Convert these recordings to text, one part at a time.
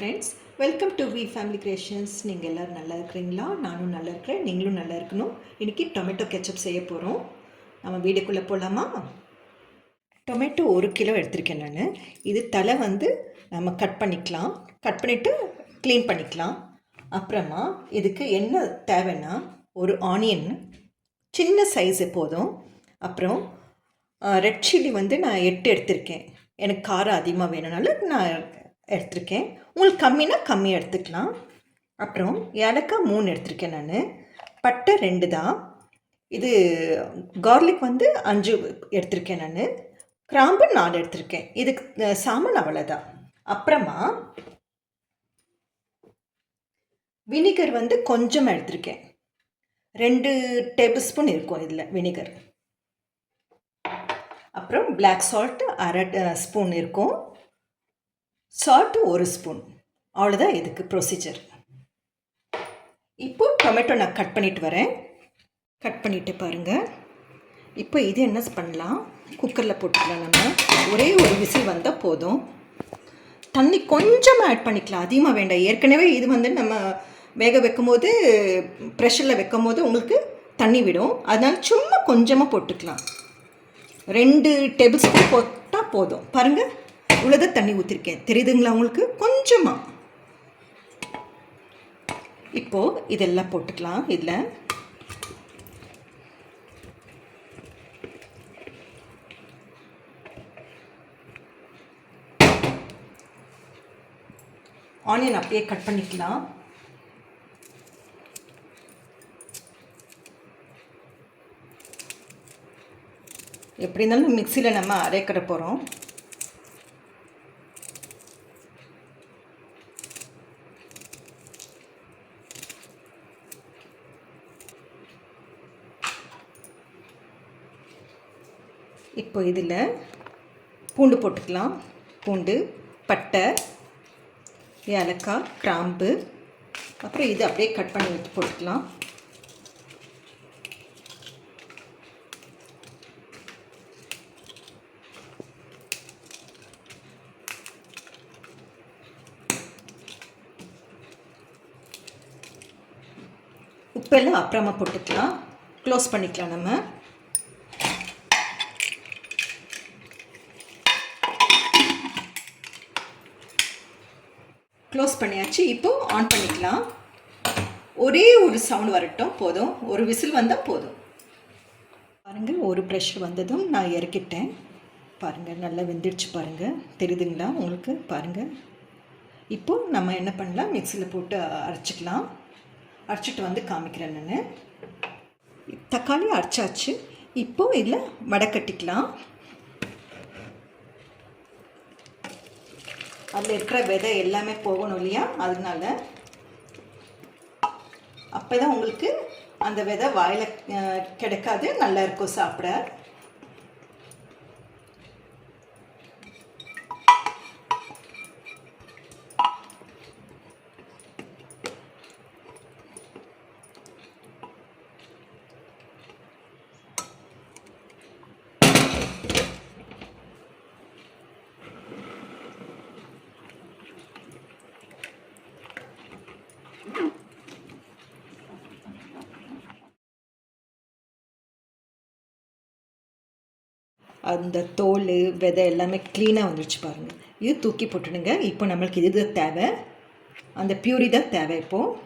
Friends, welcome to V family creations. நீங்கள் எல்லோரும் நல்லா இருக்கிறீங்களா? நானும் நல்லா இருக்கிறேன், நீங்களும் நல்லா இருக்கணும். இன்றைக்கி டொமேட்டோ கெச்சப் செய்ய போகிறோம். நம்ம வீடுக்குள்ளே போகலாமா? டொமேட்டோ 1 கிலோ எடுத்திருக்கேன் நான். இது தலை நம்ம கட் பண்ணிக்கலாம். கட் பண்ணிவிட்டு க்ளீன் பண்ணிக்கலாம். அப்புறமா இதுக்கு என்ன தேவைன்னா, ஒரு ஆனியன் சின்ன சைஸு போதும். அப்புறம் ரெட் சில்லி நான் 8 எடுத்திருக்கேன். எனக்கு காரம் அதிகமாக வேணும்னால நான் எடுத்திருக்கேன். உங்களுக்கு கம்மினா கம்மியாக எடுத்துக்கலாம். அப்புறம் ஏலக்காய் 3 எடுத்திருக்கேன் நான். பட்டை 2 தான். இது கார்லிக் 5 எடுத்திருக்கேன் நான். கிராம்பு 4 எடுத்திருக்கேன். இதுக்கு சாமான் அவ்வளோதான். அப்புறமா வினிகர் கொஞ்சமாக எடுத்திருக்கேன். 2 டேபிள் ஸ்பூன் இருக்கும் இதில் வினிகர். அப்புறம் பிளாக் சால்ட் 1/2 ஸ்பூன் இருக்கும். Salt 1 spoon. அவ்வளோதான் இதுக்கு ப்ரொசீஜர். இப்போது டொமேட்டோ நான் கட் பண்ணிவிட்டு வரேன். கட் பண்ணிவிட்டு பாருங்கள். இப்போ இது என்ன பண்ணலாம், குக்கரில் போட்டுக்கலாம். நம்ம ஒரே ஒரு விசில் வந்தால் போதும். தண்ணி கொஞ்சமாக ஆட் பண்ணிக்கலாம், அதிகமாக வேண்டாம். ஏற்கனவே இது நம்ம வேக வைக்கும் போது ப்ரெஷரில் வைக்கும் போது உங்களுக்கு தண்ணி விடும். அதனால் சும்மா கொஞ்சமாக போட்டுக்கலாம். 2 டேபிள் ஸ்பூன் போட்டால் போதும். பாருங்கள், இவ்வளோதான் தண்ணி ஊற்றிருக்கேன். தெரியுதுங்களா உங்களுக்கு? கொஞ்சமாக. இப்போது இதெல்லாம் போட்டுக்கலாம். இதில் ஆனியன் அப்படியே கட் பண்ணிக்கலாம். எப்படி இருந்தாலும் மிக்சியில் நம்ம அரைக்கிற போகிறோம். இப்போ இதில் பூண்டு போட்டுக்கலாம். பூண்டு, பட்டை, ஏலக்காய், கிராம்பு, அப்புறம் இது அப்படியே கட் பண்ணி எடுத்து போட்டுக்கலாம். உப்பெல்லாம் அப்புறமா போட்டுக்கலாம். க்ளோஸ் பண்ணிக்கலாம். நம்ம க்ளோஸ் பண்ணியாச்சு. இப்போது ஆன் பண்ணிக்கலாம். ஒரே ஒரு சவுண்ட் வரட்டும், போதும். ஒரு விசில் வந்தால் போதும். பாருங்கள், ஒரு ப்ரெஷர் வந்ததும் நான் இறக்கிட்டேன். பாருங்கள், நல்லா வெந்துடுச்சு. பாருங்கள், தெரியுதுங்களா உங்களுக்கு? பாருங்கள். இப்போது நம்ம என்ன பண்ணலாம், மிக்சியில் போட்டு அரைச்சிக்கலாம். அரைச்சிட்டு காமிக்கிறேன் நான். தக்காளி அரைச்சாச்சு. இப்போது இதில் வடை கட்டிக்கலாம். அதில் இருக்கிற விதை எல்லாமே போகணும் இல்லையா? அதனால அப்போ தான் உங்களுக்கு அந்த விதை வாயில் கிடைக்காது, நல்லா இருக்கும் சாப்பிட. அந்த தோல் விதை எல்லாமே க்ளீனாக வந்துடுச்சு பாருங்கள். இது தூக்கி போட்டுடுங்க. இப்போ நம்மளுக்கு இது தான் தேவை, அந்த பியூரி தான் தேவை. இப்போது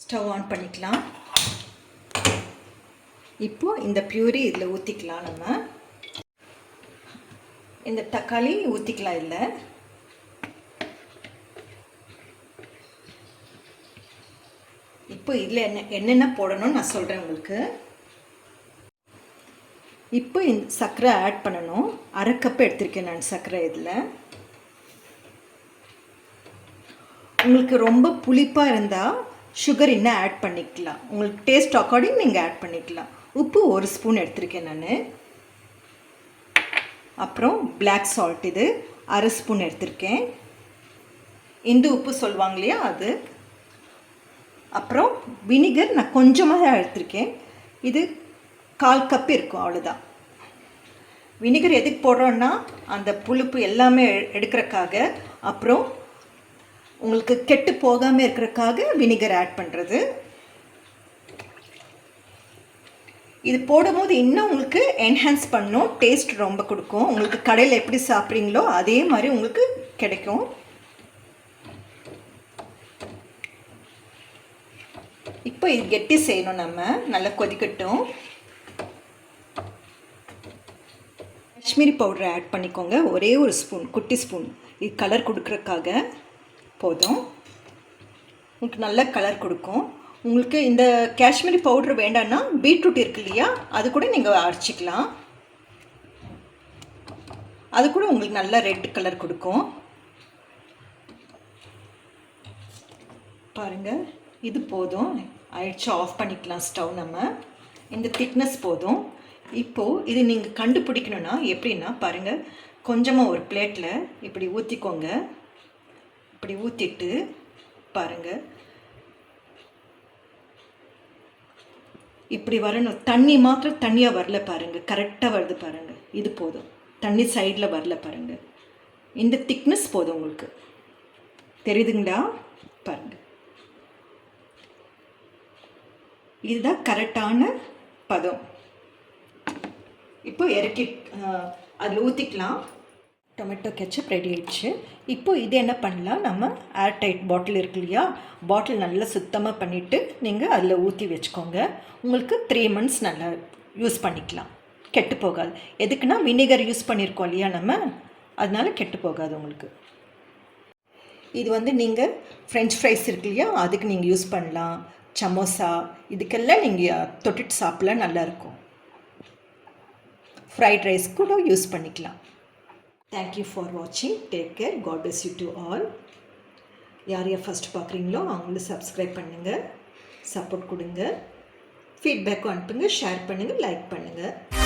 ஸ்டவ் ஆன் பண்ணிக்கலாம். இப்போது இந்த பியூரி இதில் ஊற்றிக்கலாம். நம்ம இந்த தக்காளி ஊற்றிக்கலாம். இல்லை, இப்போ இதில் என்னென்ன போடணும்னு நான் சொல்கிறேன் உங்களுக்கு. இப்போ இந்த சர்க்கரை ஆட் பண்ணணும். 1/2 கப் எடுத்திருக்கேன் நான் சர்க்கரை. இதில் உங்களுக்கு ரொம்ப புளிப்பாக இருந்தால் சுகர் இன்னும் ஆட் பண்ணிக்கலாம். உங்களுக்கு டேஸ்ட் அக்கார்டிங் நீங்கள் ஆட் பண்ணிக்கலாம். உப்பு 1 ஸ்பூன் எடுத்திருக்கேன் நான். அப்புறம் பிளாக் சால்ட் இது 1/2 ஸ்பூன் எடுத்திருக்கேன். இந்து உப்பு சொல்லுவாங்க இல்லையா, அது. அப்புறம் வினிகர் நான் கொஞ்சமாக எடுத்திருக்கேன். இது 1/4 கப் இருக்கும், அவ்வளோதான். வினிகர் எதுக்கு போடுறோன்னா அந்த புளிப்பு எல்லாமே எடுக்கிறக்காக, அப்புறம் உங்களுக்கு கெட்டு போகாமல் இருக்கிறக்காக வினிகர் ஆட் பண்ணுறது. இது போடும்போது இன்னும் உங்களுக்கு என்ஹான்ஸ் பண்ணும், டேஸ்ட் ரொம்ப கொடுக்கும். உங்களுக்கு கடையில் எப்படி சாப்பிட்றீங்களோ அதே மாதிரி உங்களுக்கு கிடைக்கும். இப்போ இது கெட்டி செய்யணும், நம்ம நல்லா கொதிக்கட்டும். காஷ்மீரி பவுடரை ஆட் பண்ணிக்கோங்க, ஒரே ஒரு ஸ்பூன், குட்டி ஸ்பூன். இது கலர் கொடுக்குறக்காக போதும், உங்களுக்கு நல்ல கலர் கொடுக்கும். உங்களுக்கு இந்த காஷ்மீரி பவுட்ரு வேண்டான்னா பீட்ரூட் இருக்கு இல்லையா, அது கூட நீங்கள் அரைச்சிக்கலாம். அது கூட உங்களுக்கு நல்ல ரெட் கலர் கொடுக்கும். பாருங்கள், இது போதும், ஆயிடுச்சு. ஆஃப் பண்ணிக்கலாம் ஸ்டவ். நம்ம இந்த திக்னஸ் போதும். இப்போது இது நீங்கள் கண்டுபிடிக்கணுன்னா எப்படின்னா பாருங்கள், கொஞ்சமாக ஒரு பிளேட்டில் இப்படி ஊற்றிக்கோங்க. இப்படி ஊற்றிட்டு பாருங்கள், இப்படி வரணும். தண்ணி மாத்திரம் தண்ணியாக வரல பாருங்கள், கரெக்டாக வருது பாருங்கள். இது போதும், தண்ணி சைடில் வரல பாருங்கள். இந்த திக்னஸ் போதும் உங்களுக்கு, தெரியுதுங்களா? பாருங்கள், இதுதான் கரெக்டான பதம். இப்போ இறக்கி அதில் ஊற்றிக்கலாம். டொமேட்டோ கெச்சப் ரெடி ஆயிடுச்சு. இப்போ இது என்ன பண்ணலாம், நம்ம ஏர் டைட் பாட்டில் இருக்கு இல்லையா, பாட்டில் நல்லா சுத்தமாக பண்ணிவிட்டு நீங்கள் அதில் ஊற்றி வச்சுக்கோங்க. உங்களுக்கு 3 months நல்லா யூஸ் பண்ணிக்கலாம், கெட்டு போகாது. எதுக்குன்னா வினிகர் யூஸ் பண்ணியிருக்கோம் இல்லையா நம்ம, அதனால கெட்டு போகாது உங்களுக்கு. இது நீங்கள் ஃப்ரெஞ்ச் ஃப்ரைஸ் இருக்கு இல்லையா, அதுக்கு நீங்கள் யூஸ் பண்ணலாம். சமோசா இதுக்கெல்லாம் நீங்கள் தொட்டுட்டு சாப்பிடலாம், நல்லாயிருக்கும். ஃப்ரைட் ரைஸ் கூட யூஸ் பண்ணிக்கலாம். Thank you for watching. Take care. God bless you to all. யார் ஃபஸ்ட் பார்க்குறீங்களோ அவங்களும் சப்ஸ்கிரைப் பண்ணுங்கள், சப்போர்ட் கொடுங்க, ஃபீட்பேக்கும் அனுப்புங்க, ஷேர் பண்ணுங்கள், லைக் பண்ணுங்கள்.